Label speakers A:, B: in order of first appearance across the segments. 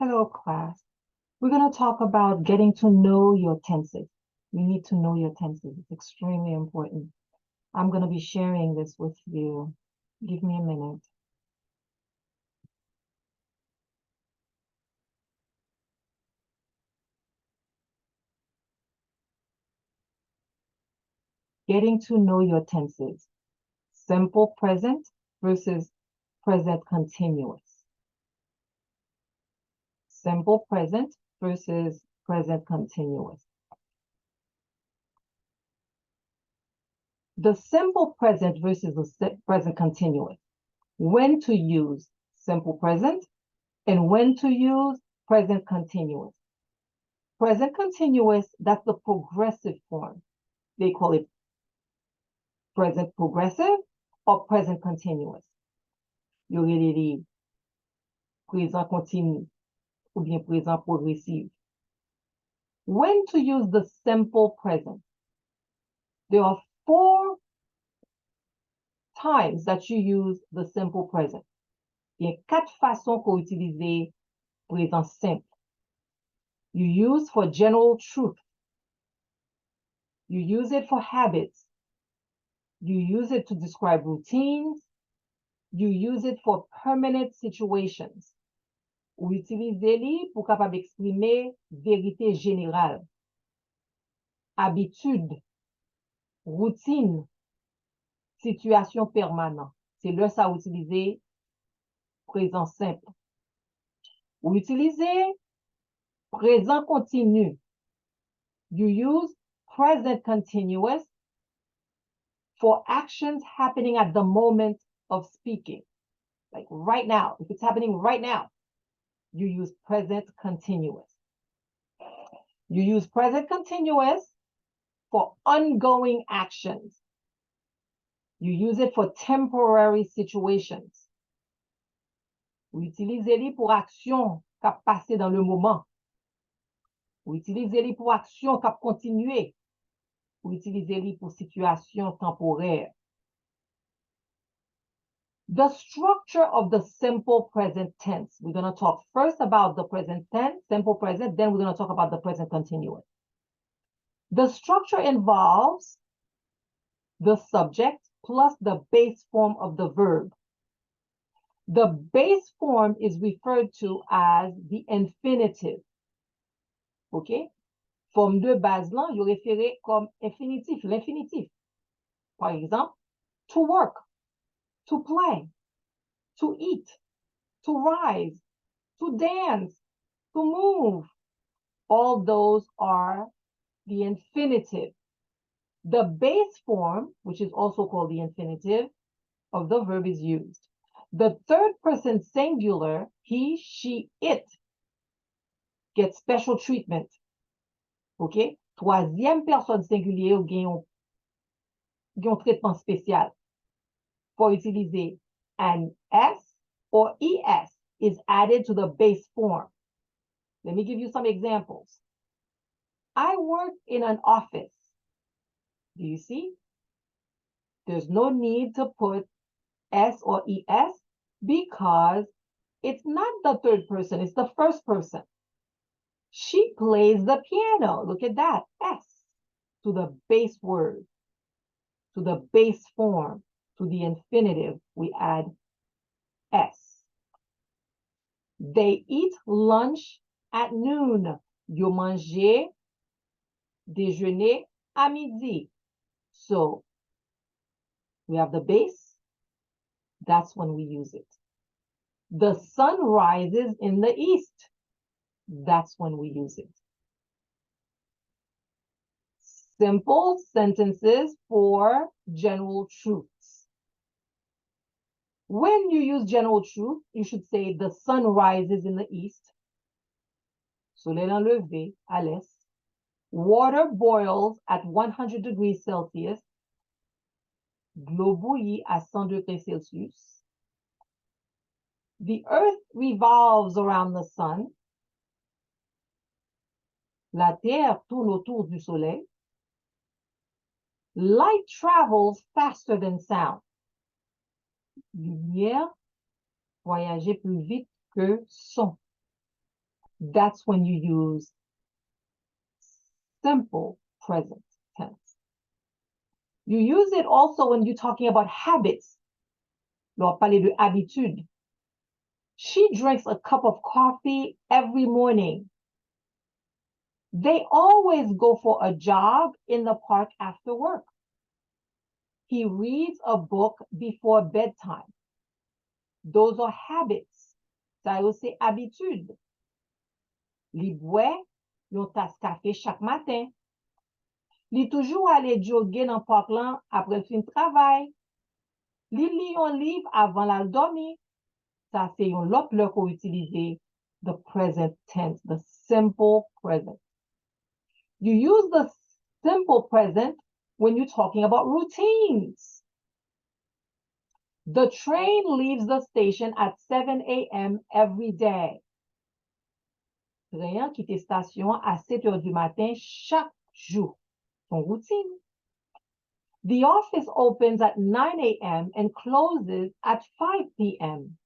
A: Hello, class. We're going to talk about getting to know your tenses. You need to know your tenses. It's extremely important. I'm going to be sharing this with you. Give me a minute. Getting to know your tenses. Simple present versus present continuous. Simple present versus present continuous. The simple present versus the present continuous. When to use simple present and when to use present continuous. Present continuous, that's the progressive form. They call it present progressive or present continuous. Yo relé présent continu ou bien présent progressif. When to use the simple present? There are 4 times that you use the simple present. Il y a 4 façons qu'on utilise présent simple. You use for general truth. You use it for habits. You use it to describe routines. You use it for permanent situations. Ou utilisez-li pour capable exprimer vérité générale, habitude, routine, situation permanente. C'est là ça utiliser présent simple. Ou utilisez présent continu. You use present continuous for actions happening at the moment of speaking. Like right now, if it's happening right now, you use present continuous. You use present continuous for ongoing actions. You use it for temporary situations. Vous utilisez-les pour action qui a passé dans le moment. Vous utilisez-les pour action qui a continué. Vous utilisez-les pour situation temporaire. The structure of the simple present tense. We're going to talk first about the present tense, simple present, then we're going to talk about the present continuous. The structure involves the subject plus the base form of the verb. The base form is referred to as the infinitive. OK? Forme de base là, je référé comme infinitif, l'infinitif. Par exemple, to work, to play, to eat, to rise, to dance, to move. All those are the infinitive. The base form, which is also called the infinitive, of the verb is used. The third person singular, he, she, it, gets special treatment. OK? Troisième personne singulière gagne un traitement spécial. For utiliser an S or ES is added to the base form. Let me give you some examples. I work in an office. Do you see? There's no need to put S or ES because it's not the third person, it's the first person. She plays the piano. Look at that. S to the base word, to the base form, to the infinitive, we add S. They eat lunch at noon. Yo manger déjeuner à midi. So we have the base. That's when we use it. The sun rises in the east. That's when we use it. Simple sentences for general truths. When you use general truth, you should say the sun rises in the east. Soleil enlevé à l'est. Water boils at 100 degrees Celsius. L'eau bouillit à 100 degrés Celsius. The earth revolves around the sun. La terre tourne autour du soleil. Light travels faster than sound. Lumière voyageait plus vite que son. That's when you use simple present tense. You use it also when you're talking about habits. On parler de habitude. She drinks a cup of coffee every morning. They always go for a jog in the park after work. He reads a book before bedtime. Those are habits. Ça c'est habitude. Li boit yon tasse café chaque matin. Li toujours aller jogger dans parc lan après le fin travail. Li lit un livre avant la dormir. Ça c'est yon lot lè qu'on utilise the present tense, the simple present. You use the simple present when you're talking about routines. The train leaves the station at 7 a.m. every day. Train quitte station à 7 heures du matin chaque jour. Son routine. The office opens at 9 a.m. and closes at 5 p.m.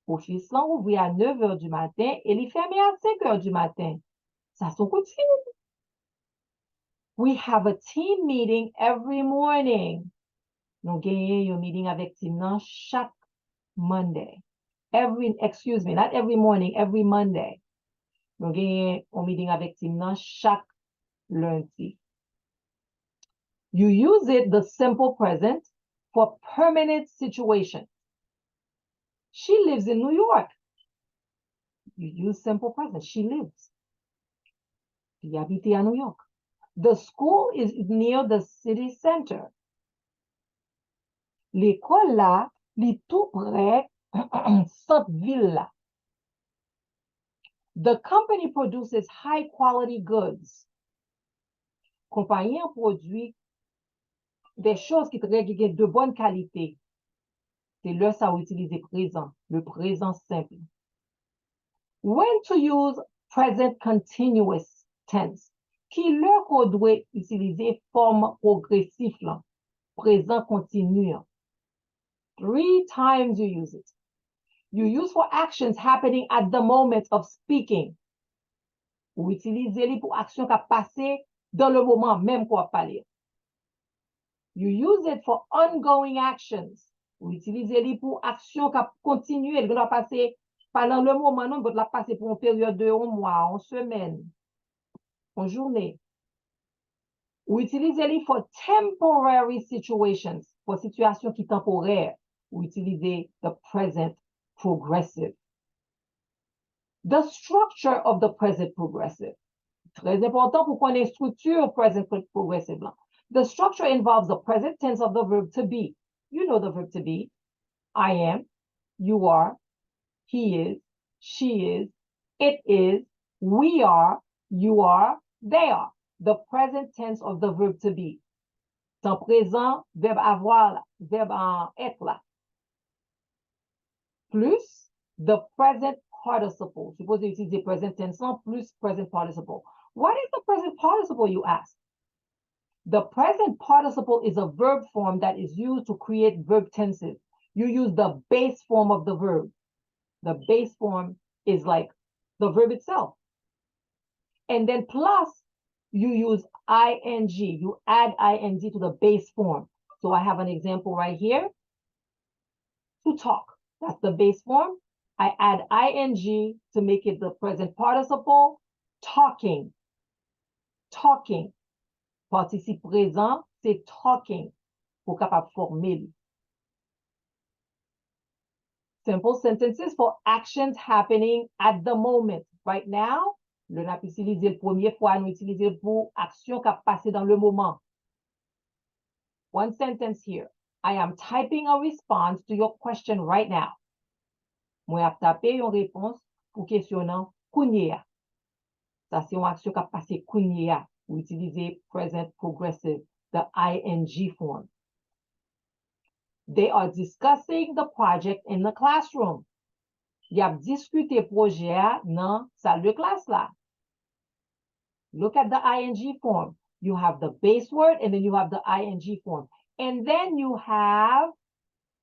A: Office lan ouvri à 9 heures du matin et li ferme à 5 heures du matin. Ça son routine. We have a team meeting every morning. Nou genye yon meeting avec team nan chaque Monday. Not every morning, every Monday. Nou genye yon meeting avec team nan chaque lundi. You use it, the simple present, for permanent situations. She lives in New York. You use simple present. She lives. Li habite à New York. The school is near the city center. L'école là, li tout près cette ville là. The company produces high quality goods. Compagnie produit des choses qui sont de bonne qualité. C'est là ça utiliser présent, le présent simple. When to use present continuous tense? Qui là qu'on doit utiliser forme progressive là, présent continu. 3 times you use it. You use for actions happening at the moment of speaking. Ou utilisez-les pour action qui a passé dans le moment même qu'on a parlé. You use it for ongoing actions. Ou utilisez-les pour action qui a continué, elle doit passer pendant le moment, non, elle doit passer pour une période de 1 mois, 1 semaine, 1 journée. Ou utilisez-les for temporary situations, pour situations qui temporaires. Ou utilisez the present progressive. The structure of the present progressive. Très important pour connaître structure present progressive. The structure involves the present tense of the verb to be. You know the verb to be. I am, you are, he is, she is, it is, we are, you are, they are. The present tense of the verb to be. Temps présent, verbe avoir, verbe en être là. Plus the present participle. Suppose you use the present tense plus present participle. What is the present participle, you ask? The present participle is a verb form that is used to create verb tenses. You use the base form of the verb. The base form is like the verb itself. And then plus, you use ing. You add ing to the base form. So I have an example right here. To talk. That's the base form. I add ing to make it the present participle. Talking. Talking. Participe présent, c'est talking. Pour capable former. Simple sentences for actions happening at the moment. Right now, le n'a pas utilisé le premier fois, nous utilisons pour action qui a passé dans le moment. One sentence here. I am typing a response to your question right now. Moi, ap taper une réponse pour questionnant kounye. Ça, c'est une action qui a passé kounye. Ou utiliser present progressive, the ing form. They are discussing the project in the classroom. Y ap discuté projet dans salle de classe là. Look at the ing form. You have the base word and then you have the ing form. And then you have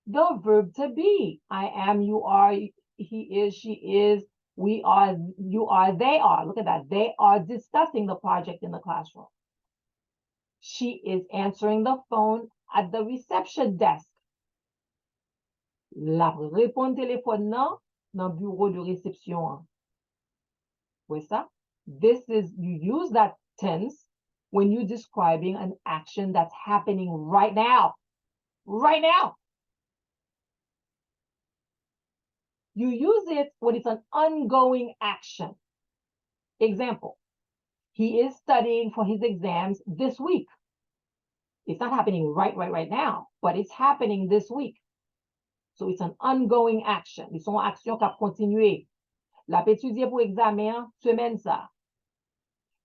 A: the verb to be. I am, you are, he is, she is, We are, you are, they are. Look at that. They are discussing the project in the classroom. She is answering the phone at the reception desk. La répondre téléphone nan bureau de réception. What's that? This is, you use that tense when you're describing an action that's happening right now. Right now. You use it when it's an ongoing action. Example, he is studying for his exams this week. It's not happening right now, but it's happening this week. So it's an ongoing action. Ils sont action qui a continué. La étudier pour examen semaine ça.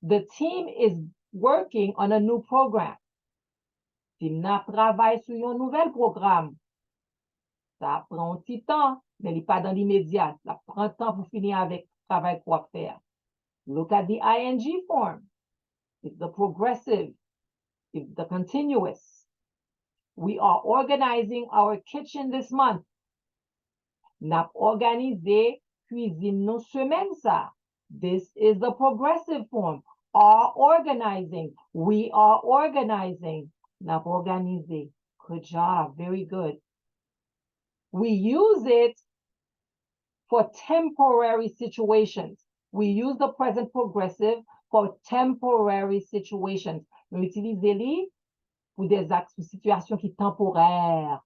A: The team is working on a new program. Team n'a travaille sur un nouvel programme. Ça prend un petit temps, mais il n'est pas dans l'immédiat. Ça prend temps pour finir avec le travail qu'on va faire. Look at the ing form. It's the progressive. It's the continuous. We are organizing our kitchen this month. N'a organisé cuisine nos semaine ça. This is the progressive form. Are organizing. We are organizing. N'a organisé. Good job. Very good. We use it for temporary situations. We use the present progressive for temporary situations. Nous utilisons pour des situations qui temporaires.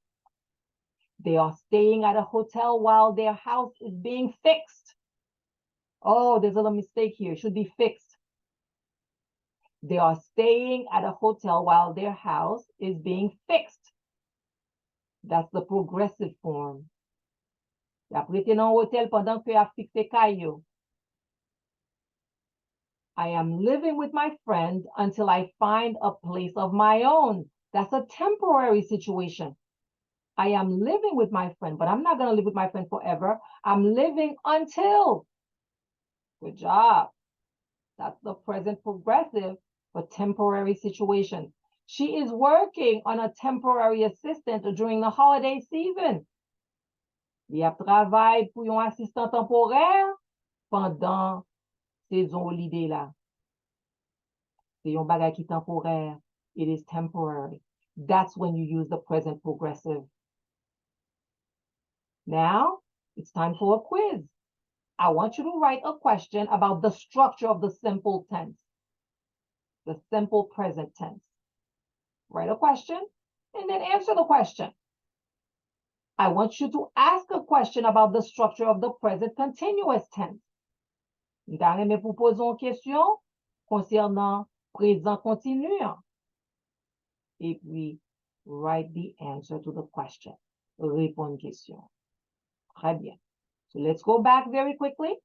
A: They are staying at a hotel while their house is being fixed. Oh, there's a little mistake here. It should be fixed. They are staying at a hotel while their house is being fixed. That's the progressive form. Y a prêté dans un hôtel pendant que y a fixé caillou. I am living with my friend until I find a place of my own. That's a temporary situation. I am living with my friend, but I'm not going to live with my friend forever. I'm living until. Good job. That's the present progressive for temporary situations. She is working on a temporary assistant during the holiday season. Il a travaillé pour un assistant temporaire pendant saison holiday là. C'est un bagay qui temporaire. It is temporary. That's when you use the present progressive. Now, it's time for a quiz. I want you to write a question about the structure of the simple tense, the simple present tense. Write a question and then answer the question. I want you to ask a question about the structure of the present continuous tense. M'ta pour poser une question concernant présent continu. Et puis, write the answer to the question. Réponds une question. Très bien. So let's go back very quickly.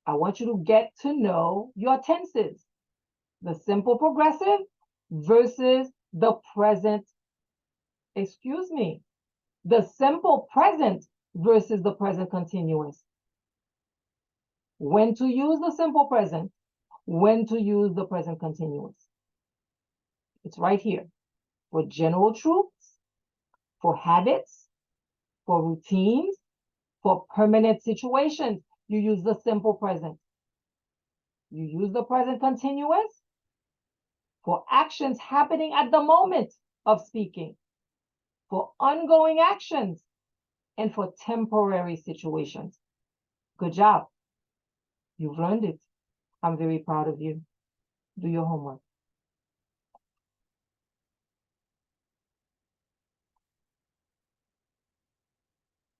A: I want you to get to know your tenses. The simple progressive versus the present, the simple present versus the present continuous. When to use the simple present, when to use the present continuous. It's right here. For general truths, for habits, for routines, for permanent situations, you use the simple present. You use the present continuous for actions happening at the moment of speaking, for ongoing actions, and for temporary situations. Good job. You've learned it. I'm very proud of you. Do your homework.